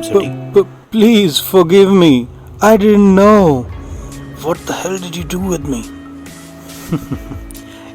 Gotham City. Please forgive me. I didn't know. What the hell did you do with me?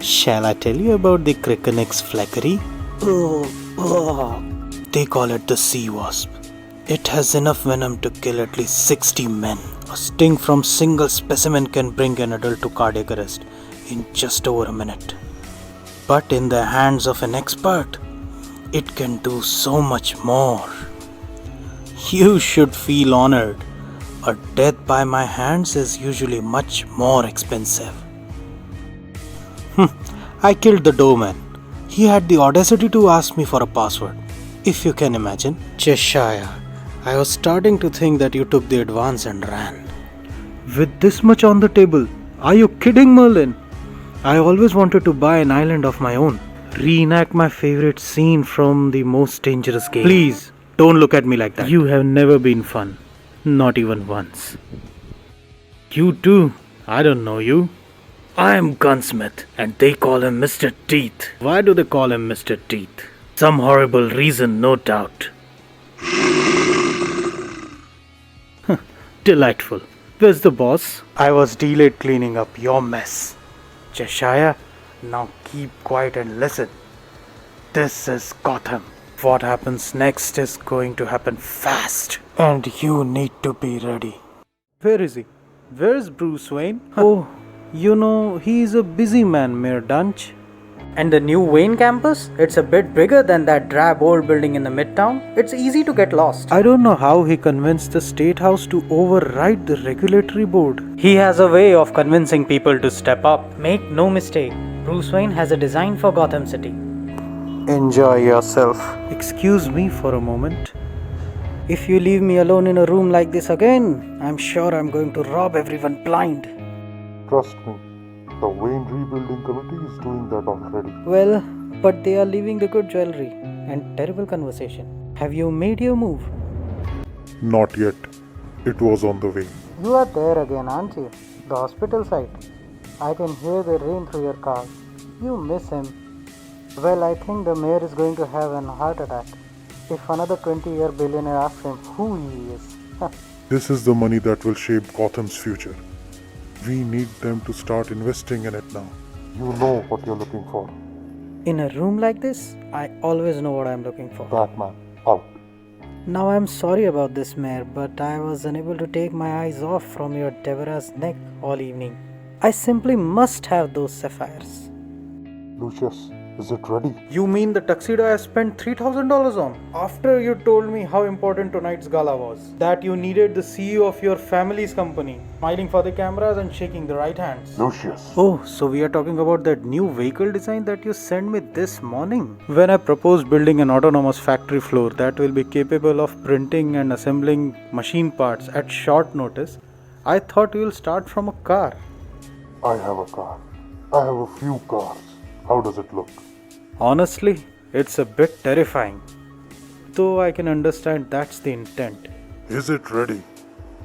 Shall I tell you about the Crickenix flackery? They call it the sea wasp. It has enough venom to kill at least 60 men. A sting from single specimen can bring an adult to cardiac arrest in just over a minute. But in the hands of an expert, it can do so much more. You should feel honored. A death by my hands is usually much more expensive. I killed the doorman. He had the audacity to ask me for a password. If you can imagine. Cheshire, I was starting to think that you took the advance and ran. With this much on the table, are you kidding, Merlin? I always wanted to buy an island of my own. Reenact my favorite scene from the most dangerous game. Please, don't look at me like that. You have never been fun. Not even once. You too. I don't know you. I am Gunsmith and they call him Mr. Teeth. Why do they call him Mr. Teeth? Some horrible reason, no doubt. Delightful. Where's the boss? I was delayed cleaning up your mess. Cheshire, now keep quiet and listen. This is Gotham. What happens next is going to happen fast. And you need to be ready. Where is he? Where's Bruce Wayne? Oh, you know, he is a busy man, Mayor Dunch. And the new Wayne campus? It's a bit bigger than that drab old building in the midtown. It's easy to get lost. I don't know how he convinced the State House to override the regulatory board. He has a way of convincing people to step up. Make no mistake, Bruce Wayne has a design for Gotham City. Enjoy yourself. Excuse me for a moment. If you leave me alone in a room like this again, I'm sure I'm going to rob everyone blind. Trust me, the Wayne Rebuilding Committee is doing that already. Well, but they are leaving the good jewelry and terrible conversation. Have you made your move? Not yet. It was on the way. You are there again, aren't you? The hospital site. I can hear the rain through your car. You miss him. Well, I think the mayor is going to have an heart attack if another 20-year billionaire asks him who he is. This is the money that will shape Gotham's future. We need them to start investing in it now. You know what you're looking for. In a room like this, I always know what I'm looking for. Batman, out. Now I'm sorry about this, Mayor, but I was unable to take my eyes off from your Deborah's neck all evening. I simply must have those sapphires. Lucius, is it ready? You mean the tuxedo I spent $3,000 on? After you told me how important tonight's gala was, that you needed the CEO of your family's company, smiling for the cameras and shaking the right hands. Lucius. Oh, so we are talking about that new vehicle design that you sent me this morning? When I proposed building an autonomous factory floor that will be capable of printing and assembling machine parts at short notice, I thought you will start from a car. I have a car. I have a few cars. How does it look? Honestly, it's a bit terrifying. Though I can understand that's the intent. Is it ready?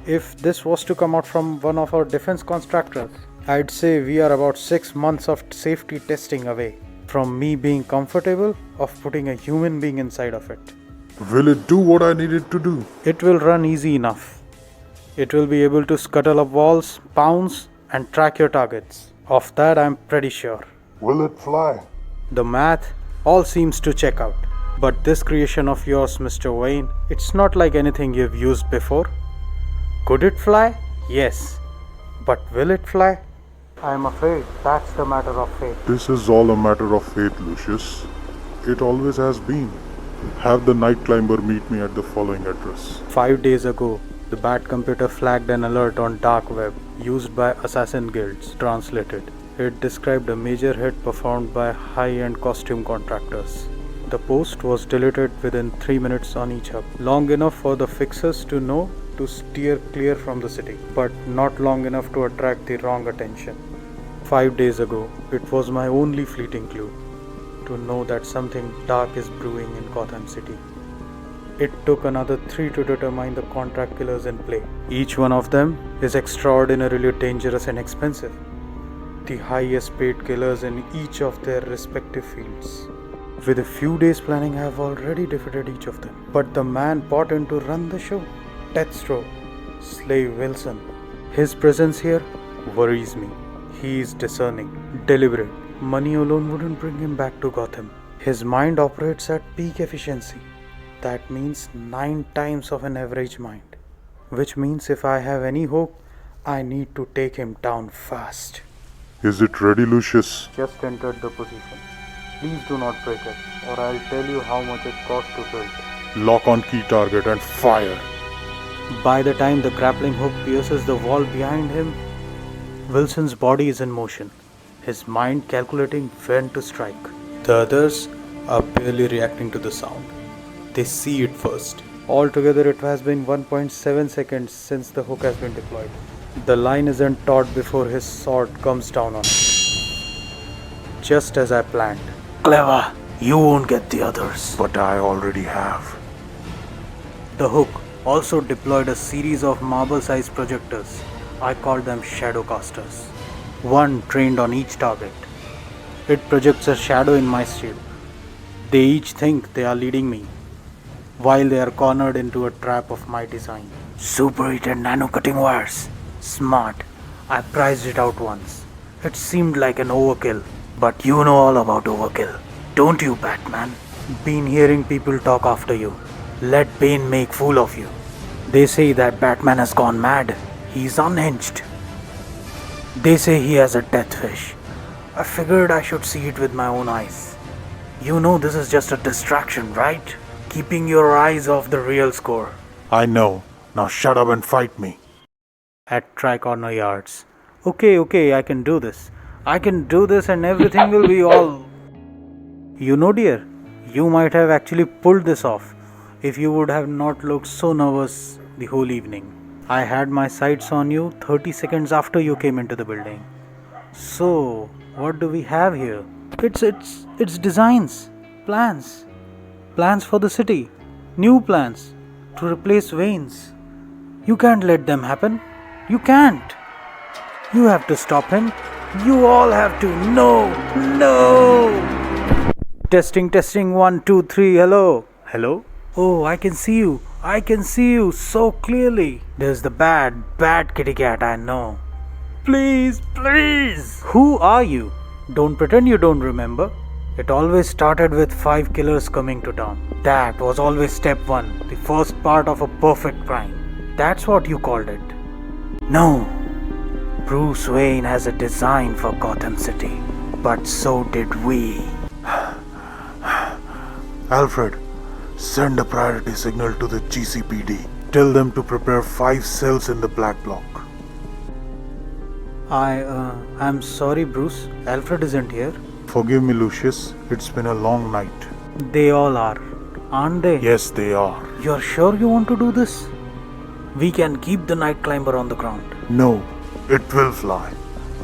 If this was to come out from one of our defense contractors, I'd say we are about 6 months of safety testing away from me being comfortable of putting a human being inside of it. Will it do what I need it to do? It will run easy enough. It will be able to scuttle up walls, pounce, and track your targets. Of that I'm pretty sure. Will it fly? The math all seems to check out. But this creation of yours, Mr. Wayne, it's not like anything you've used before. Could it fly? Yes. But will it fly? I'm afraid that's the matter of fate. This is all a matter of fate, Lucius. It always has been. Have the night climber meet me at the following address. 5 days ago, the Bat computer flagged an alert on dark web used by assassin guilds. Translated. It described a major hit performed by high-end costume contractors. The post was deleted within 3 minutes on each hub, long enough for the fixers to know to steer clear from the city, but not long enough to attract the wrong attention. 5 days ago, it was my only fleeting clue to know that something dark is brewing in Gotham City. It took another 3 to determine the contract killers in play. Each one of them is extraordinarily dangerous and expensive. The highest paid killers in each of their respective fields. With a few days planning, I have already defeated each of them. But the man brought in to run the show, Deathstroke, Slave Wilson. His presence here worries me. He is discerning, deliberate. Money alone wouldn't bring him back to Gotham. His mind operates at peak efficiency. That means 9 times of an average mind. Which means if I have any hope, I need to take him down fast. Is it ready, Lucius? Just entered the position. Please do not break it, or I'll tell you how much it cost to build. Lock on key target and fire. By the time the grappling hook pierces the wall behind him, Wilson's body is in motion, his mind calculating when to strike. The others are barely reacting to the sound. They see it first. Altogether, it has been 1.7 seconds since the hook has been deployed. The line isn't taut before his sword comes down on him. Just as I planned. Clever, you won't get the others. But I already have. The hook also deployed a series of marble-sized projectors. I call them shadowcasters. One trained on each target. It projects a shadow in my shape. They each think they are leading me, while they are cornered into a trap of my design. Super-heated nano-cutting wires. Smart. I priced it out once. It seemed like an overkill. But you know all about overkill. Don't you, Batman? Been hearing people talk after you. Let Bane make fool of you. They say that Batman has gone mad. He's unhinged. They say he has a death wish. I figured I should see it with my own eyes. You know this is just a distraction, right? Keeping your eyes off the real score. I know. Now shut up and fight me. At Tricorner Yards. Okay, I can do this. I can do this and everything will be all... You know, dear, you might have actually pulled this off if you would have not looked so nervous the whole evening. I had my sights on you 30 seconds after you came into the building. So, what do we have here? It's designs, plans for the city, new plans to replace Wayne's. You can't let them happen. You can't. You have to stop him. You all have to. No. Testing, 1, 2, 3, hello. Oh, I can see you so clearly. There's the bad kitty cat, I know. Please. Who are you? Don't pretend you don't remember. It always started with 5 killers coming to town. That was always step 1, the first part of a perfect crime. That's what you called it. No. Bruce Wayne has a design for Gotham City, but so did we. Alfred, send a priority signal to the GCPD. Tell them to prepare 5 cells in the Black Block. I'm sorry, Bruce. Alfred isn't here. Forgive me, Lucius. It's been a long night. They all are, aren't they? Yes, they are. You're sure you want to do this? We can keep the Night Climber on the ground. No, it will fly.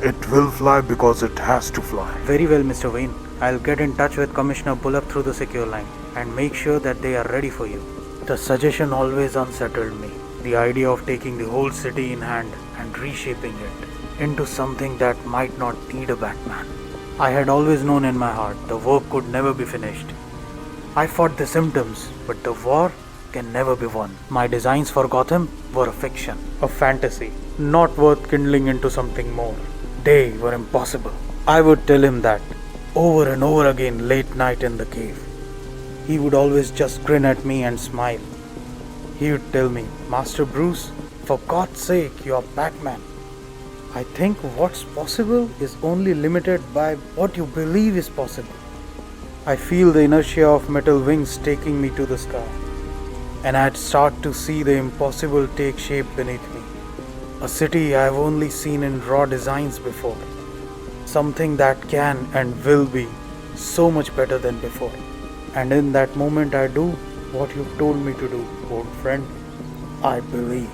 It will fly because it has to fly. Very well, Mr. Wayne. I'll get in touch with Commissioner Bullock through the secure line and make sure that they are ready for you. The suggestion always unsettled me. The idea of taking the whole city in hand and reshaping it into something that might not need a Batman. I had always known in my heart the work could never be finished. I fought the symptoms, but the war can never be won. My designs for Gotham were a fiction, a fantasy, not worth kindling into something more. They were impossible. I would tell him that over and over again late night in the cave. He would always just grin at me and smile. He would tell me, Master Bruce, for God's sake, you are Batman. I think what's possible is only limited by what you believe is possible. I feel the inertia of metal wings taking me to the sky, and I'd start to see the impossible take shape beneath me. A city I've only seen in raw designs before. Something that can and will be so much better than before. And in that moment I do what you've told me to do, old friend. I believe.